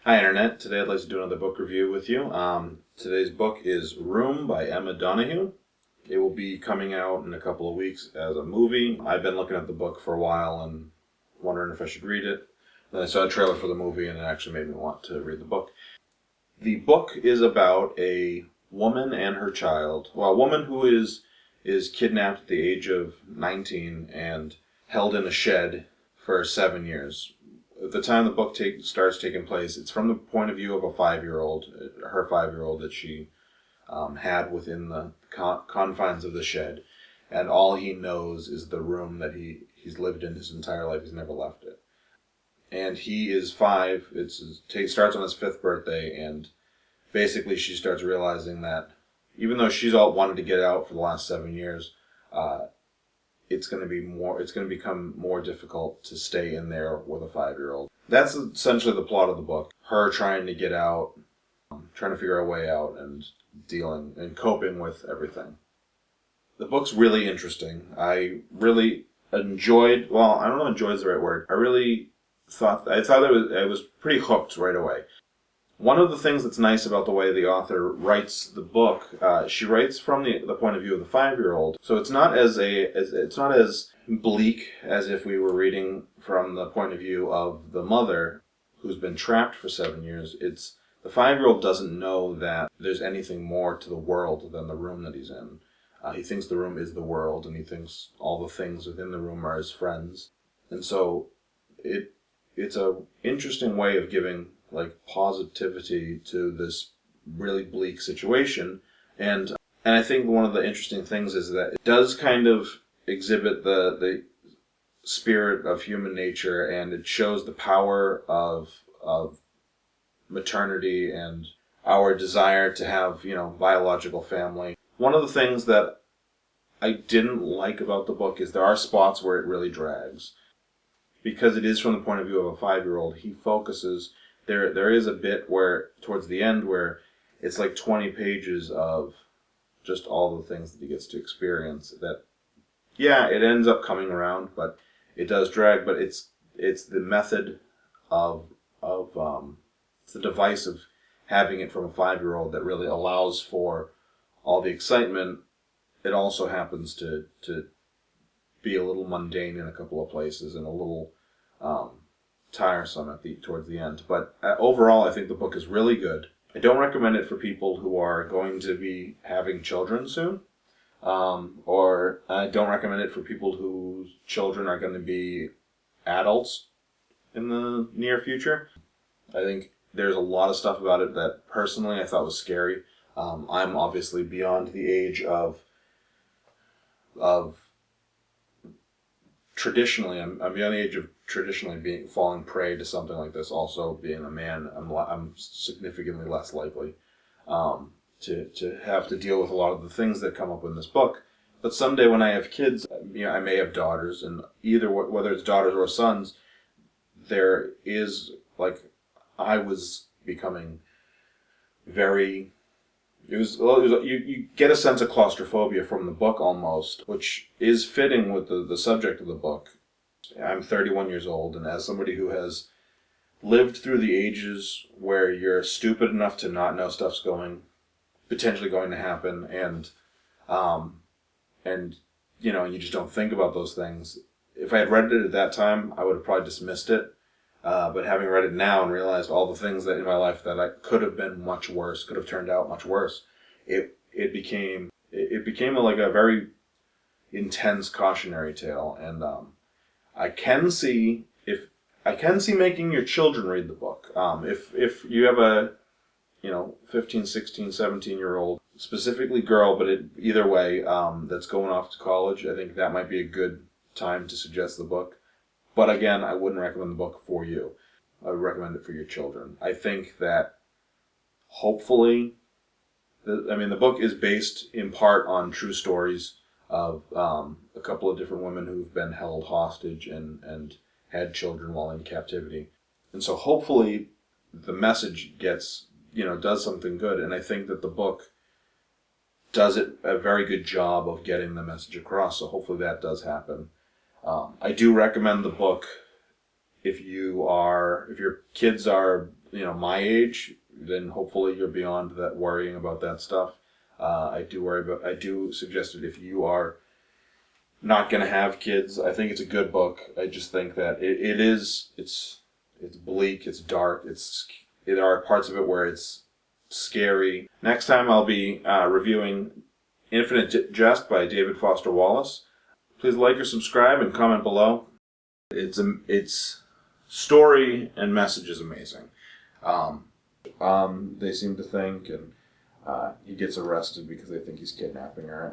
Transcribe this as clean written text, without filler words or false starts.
Hi Internet, today I'd like to do another book review with you. Today's book is Room by Emma Donoghue. It will be coming out in a couple of weeks as a movie. I've been looking at the book for a while and wondering if I should read it. Then I saw a trailer for the movie and it actually made me want to read the book. The book is about a woman and her child. Well, a woman who is kidnapped at the age of 19 and held in a shed for 7 years. At the time the book starts taking place, it's from the point of view of a 5-year-old, her 5-year-old that she had within the confines of the shed. And all he knows is the room that he's lived in his entire life. He's never left it. And he is 5. It starts on his 5th birthday, and basically she starts realizing that even though she's all wanted to get out for the last 7 years, it's going to become more difficult to stay in there with a 5-year-old. That's essentially the plot of the book. Her trying to get out, trying to figure her way out, and dealing and coping with everything. The book's really interesting. I really enjoyed. Well, I don't know if enjoy is the right word. I thought it was pretty hooked right away. One of the things that's nice about the way the author writes the book, she writes from the point of view of the 5-year-old. So it's not as bleak as if we were reading from the point of view of the mother who's been trapped for 7 years. It's the 5-year-old doesn't know that there's anything more to the world than the room that he's in. He thinks the room is the world, and he thinks all the things within the room are his friends. And so it's a interesting way of giving positivity to this really bleak situation, and I think one of the interesting things is that it does kind of exhibit the spirit of human nature, and it shows the power of maternity and our desire to have biological family. One of the things that I didn't like about the book is there are spots where it really drags, because it is from the point of view of a 5-year-old. He focuses. There is a bit where, towards the end, where it's like 20 pages of just all the things that he gets to experience. That, yeah, it ends up coming around, but it does drag. But it's the method of it's the device of having it from a 5-year-old that really allows for all the excitement. It also happens to be a little mundane in a couple of places and a little tiresome towards the end. But overall, I think the book is really good. I don't recommend it for people who are going to be having children soon, or I don't recommend it for people whose children are going to be adults in the near future. I think there's a lot of stuff about it that personally I thought was scary. I'm obviously beyond the age of traditionally, I'm beyond the age of traditionally falling prey to something like this. Also, being a man, I'm significantly less likely to have to deal with a lot of the things that come up in this book. But someday when I have kids, I may have daughters, and either whether it's daughters or sons, there is I was becoming very. You get a sense of claustrophobia from the book almost, which is fitting with the subject of the book. I'm 31 years old, and as somebody who has lived through the ages where you're stupid enough to not know stuff's potentially going to happen, and you just don't think about those things. If I had read it at that time, I would have probably dismissed it. But having read it now and realized all the things that in my life that I could have been much worse, could have turned out much worse, it became a very intense cautionary tale. And I can see making your children read the book. If you have a 15, 16, 17-year-old, specifically girl, but either way, that's going off to college, I think that might be a good time to suggest the book. But again, I wouldn't recommend the book for you. I would recommend it for your children. I think that hopefully, the book is based in part on true stories of a couple of different women who've been held hostage and had children while in captivity. And so hopefully the message does something good. And I think that the book does a very good job of getting the message across. So hopefully that does happen. I do recommend the book if your kids are my age, then hopefully you're beyond that worrying about that stuff. I do suggest it if you are not going to have kids. I think it's a good book. I just think that it's bleak, it's dark, there are parts of it where it's scary. Next time I'll be reviewing Infinite Jest by David Foster Wallace. Please like or subscribe and comment below. Its story and message is amazing. They seem to think, and he gets arrested because they think he's kidnapping her.